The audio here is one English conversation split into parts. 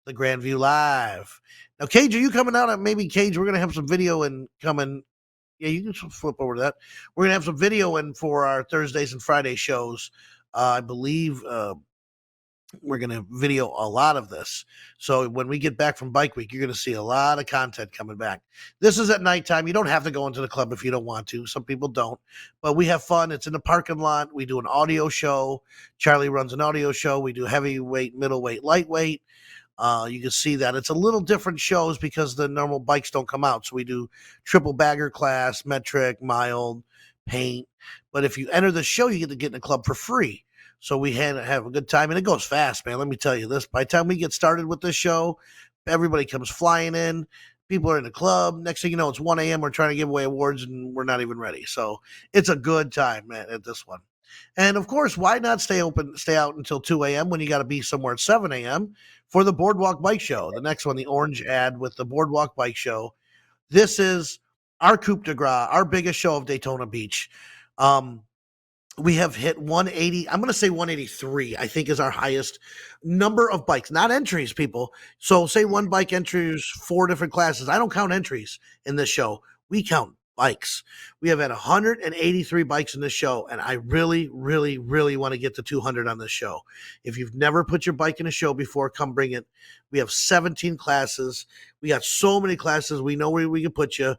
the Grandview Live. Now, Cage, are you coming out? Maybe Cage, we're gonna have some video and coming. Yeah, you can flip over to that. We're gonna have some video in for our Thursdays and Friday shows. I believe we're going to video a lot of this. So when we get back from Bike Week, you're going to see a lot of content coming back. This is at nighttime. You don't have to go into the club if you don't want to. Some people don't, but we have fun. It's in the parking lot. We do an audio show. Charlie runs an audio show. We do heavyweight, middleweight, lightweight. You can see that it's a little different shows because the normal bikes don't come out. So we do triple bagger class, metric, mild, paint. But if you enter the show, you get to get in the club for free. So we have a good time, and it goes fast, man. Let me tell you this. By the time we get started with this show, everybody comes flying in. People are in the club. Next thing you know, it's 1 a.m. We're trying to give away awards, and we're not even ready. So it's a good time, man, at this one. And of course, why not stay out until 2 a.m. when you got to be somewhere at 7 a.m. for the Boardwalk Bike Show? The next one, the orange ad with the Boardwalk Bike Show. This is our coup de grace, our biggest show of Daytona Beach. We have hit 180. I'm going to say 183, I think, is our highest number of bikes, not entries, people. So say one bike enters 4 different classes. I don't count entries in this show. We count bikes. We have had 183 bikes in this show, and I really, really, really want to get to 200 on this show. If you've never put your bike in a show before, come bring it. We have 17 classes. We got so many classes. We know where we can put you.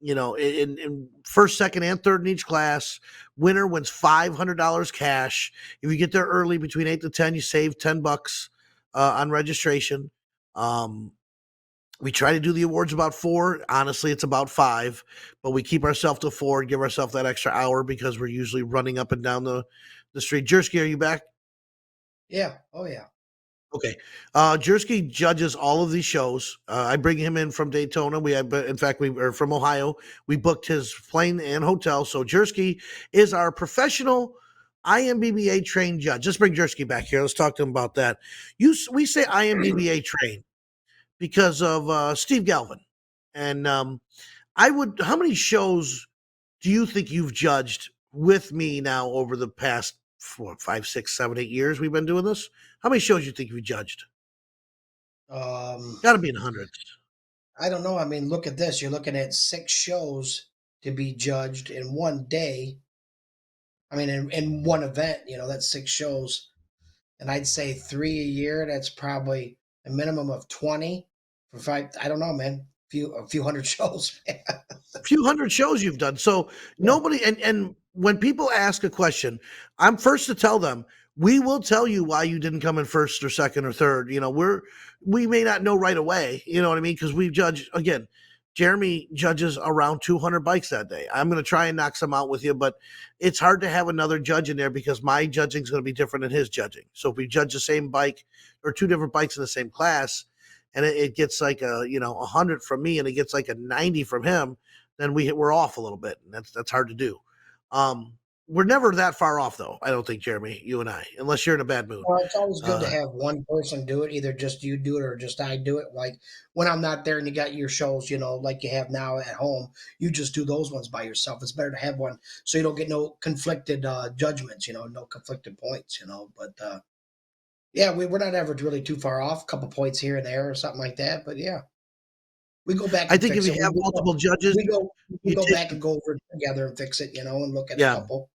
In first, second, and third in each class. Winner wins $500 cash. If you get there early, between 8 to 10, you save $10 on registration. We try to do the awards about 4. Honestly, it's about 5, but we keep ourselves to 4 and give ourselves that extra hour because we're usually running up and down the street. Jersky, are you back? Yeah. Oh, yeah. Okay. Jersky judges all of these shows. I bring him in from Daytona. We are from Ohio. We booked his plane and hotel. So Jersky is our professional IMBBA trained judge. Let's bring Jersky back here. Let's talk to him about that. We say IMBBA trained because of Steve Galvin. And how many shows do you think you've judged with me now over the past 4, 5, 6, 7, 8 years we've been doing this? How many shows do you think you judged? Got to be in hundreds. I don't know. I mean, look at this. You're looking at 6 shows to be judged in one day. I mean, in one event, that's 6 shows. And I'd say 3 a year. That's probably a minimum of 20 for 5. I don't know, man. A few hundred shows. A few hundred shows you've done. So nobody, and when people ask a question, I'm first to tell them, we will tell you why you didn't come in first or second or third. We may not know right away, you know what I mean? Because we've judged, again, Jeremy judges around 200 bikes that day. I'm going to try and knock some out with you, but it's hard to have another judge in there because my judging is going to be different than his judging. So if we judge the same bike or 2 different bikes in the same class, and it gets like 100 from me and it gets like a 90 from him, then we're off a little bit, and that's hard to do. We're never that far off, though. I don't think, Jeremy, you and I, unless you're in a bad mood. Well, it's always good to have one person do it, either just you do it or just I do it. Like when I'm not there and you got your shows, like you have now at home, you just do those ones by yourself. It's better to have one so you don't get no conflicted judgments, no conflicted points, But yeah, we're not ever really too far off. A couple points here and there or something like that. But yeah, we go back. I think if you have multiple judges, we go back and go over it together and fix it, and look at a couple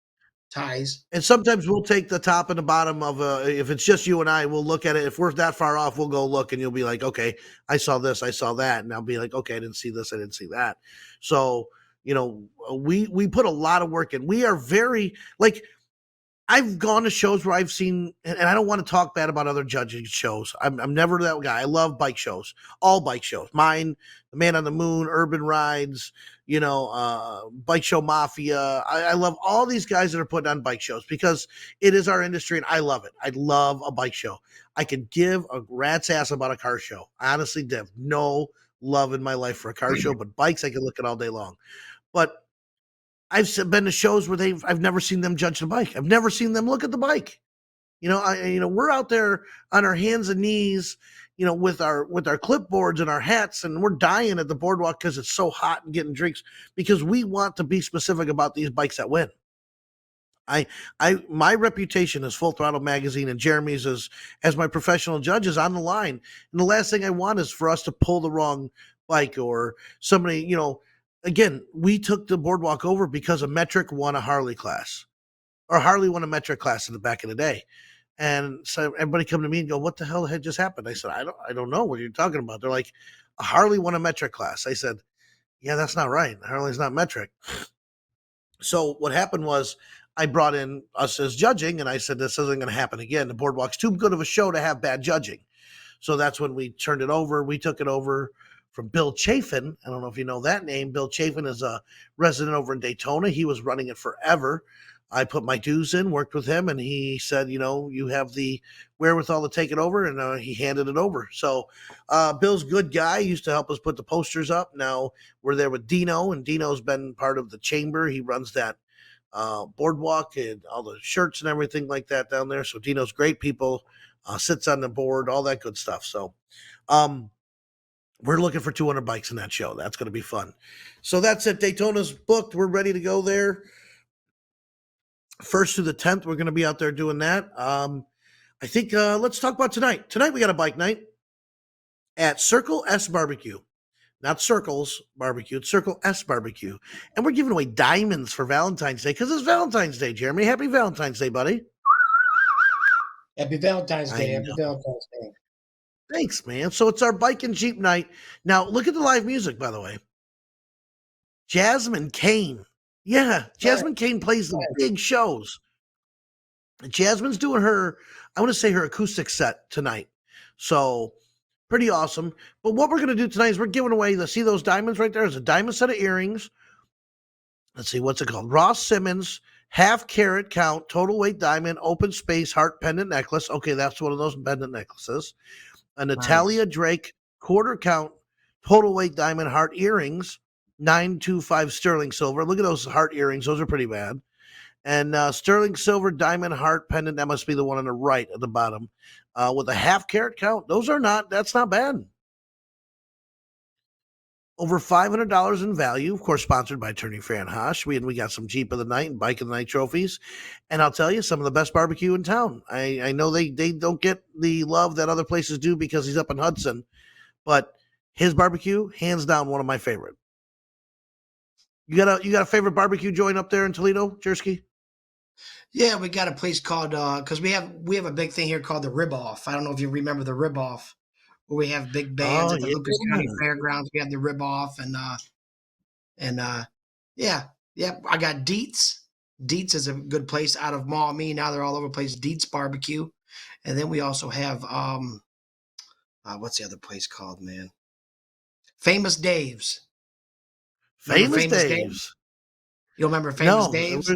ties. And sometimes we'll take the top and the bottom of if it's just you and I, we'll look at it. If we're that far off, we'll go look and you'll be like, okay, I saw this, I saw that. And I'll be like, okay, I didn't see this, I didn't see that. So, we put a lot of work in. We are very, like, I've gone to shows where I've seen, and I don't want to talk bad about other judging shows. I'm never that guy. I love bike shows, all bike shows. Mine, the Man on the Moon, Urban Rides, Bike Show Mafia. I love all these guys that are putting on bike shows because it is our industry and I love it. I love a bike show. I could give a rat's ass about a car show. I honestly have no love in my life for a car show, but bikes I can look at all day long. But I've been to shows where I've never seen them judge the bike. I've never seen them look at the bike. We're out there on our hands and knees, with our clipboards and our hats, and we're dying at the boardwalk because it's so hot and getting drinks because we want to be specific about these bikes that win. My reputation as Full Throttle Magazine and Jeremy's as my professional judge is on the line. And the last thing I want is for us to pull the wrong bike or somebody, again, we took the boardwalk over because a metric won a Harley class. Or Harley won a metric class in the back of the day. And so everybody come to me and go, "What the hell had just happened?" I said, I don't know what you're talking about." They're like, "A Harley won a metric class." I said, "Yeah, that's not right. Harley's not metric." So what happened was I brought in us as judging, and I said, "This isn't going to happen again. The boardwalk's too good of a show to have bad judging." So that's when we turned it over. We took it over from Bill Chafin. I don't know if you know that name. Bill Chafin is a resident over in Daytona. He was running it forever. I put my dues in, worked with him, and he said, you have the wherewithal to take it over, and he handed it over. So Bill's a good guy. He used to help us put the posters up. Now we're there with Dino, and Dino's been part of the chamber. He runs that boardwalk and all the shirts and everything like that down there. So Dino's great people, sits on the board, all that good stuff. So um, we're looking for 200 bikes in that show. That's going to be fun. So that's it. Daytona's booked. We're ready to go there. 1st through the 10th, we're going to be out there doing that. I think let's talk about tonight. Tonight we got a bike night at Circle S Barbecue. Not Circles Barbecue, it's Circle S Barbecue. And we're giving away diamonds for Valentine's Day because it's Valentine's Day, Jeremy. Happy Valentine's Day, buddy. Happy Valentine's I Day. Happy know. Valentine's Day. Thanks, man. So it's our bike and Jeep night. Now, look at the live music, by the way. Jasmine Kane. Yeah, Nice, Jasmine Kane plays the nice. big shows. Jasmine's doing her, I want to say her acoustic set tonight. So pretty awesome. But what we're going to do tonight is we're giving away see those diamonds right there? There's a diamond set of earrings. Let's see, what's it called? Ross Simmons, half carat count, total weight diamond, open space heart pendant necklace. Okay, that's one of those pendant necklaces. A Nice. Natalia Drake quarter count, total weight diamond heart earrings, 925 sterling silver. Look at those heart earrings. Those are pretty bad. And sterling silver diamond heart pendant. That must be the one on the right at the bottom with a half carat count. That's not bad. Over $500 in value, of course, sponsored by Attorney Fran Hosh. We got some Jeep of the Night and Bike of the Night trophies. And I'll tell you, some of the best barbecue in town. I know they don't get the love that other places do because he's up in Hudson, but his barbecue, hands down, one of my favorite. You got a favorite barbecue joint up there in Toledo, Jersky? Yeah, we got a place called because we have a big thing here called the Rib Off. I don't know if you remember the Rib Off, where we have big bands Oh at the yeah. Lucas County Fairgrounds. We have the Rib Off and yeah, yeah. I got Dietz. Dietz is a good place out of Maumee. Now they're all over the place. Dietz Barbecue, and then we also have what's the other place called, man? Famous Dave's. Remember Famous Famous Dave's? Dave's. You remember Famous No, Dave's?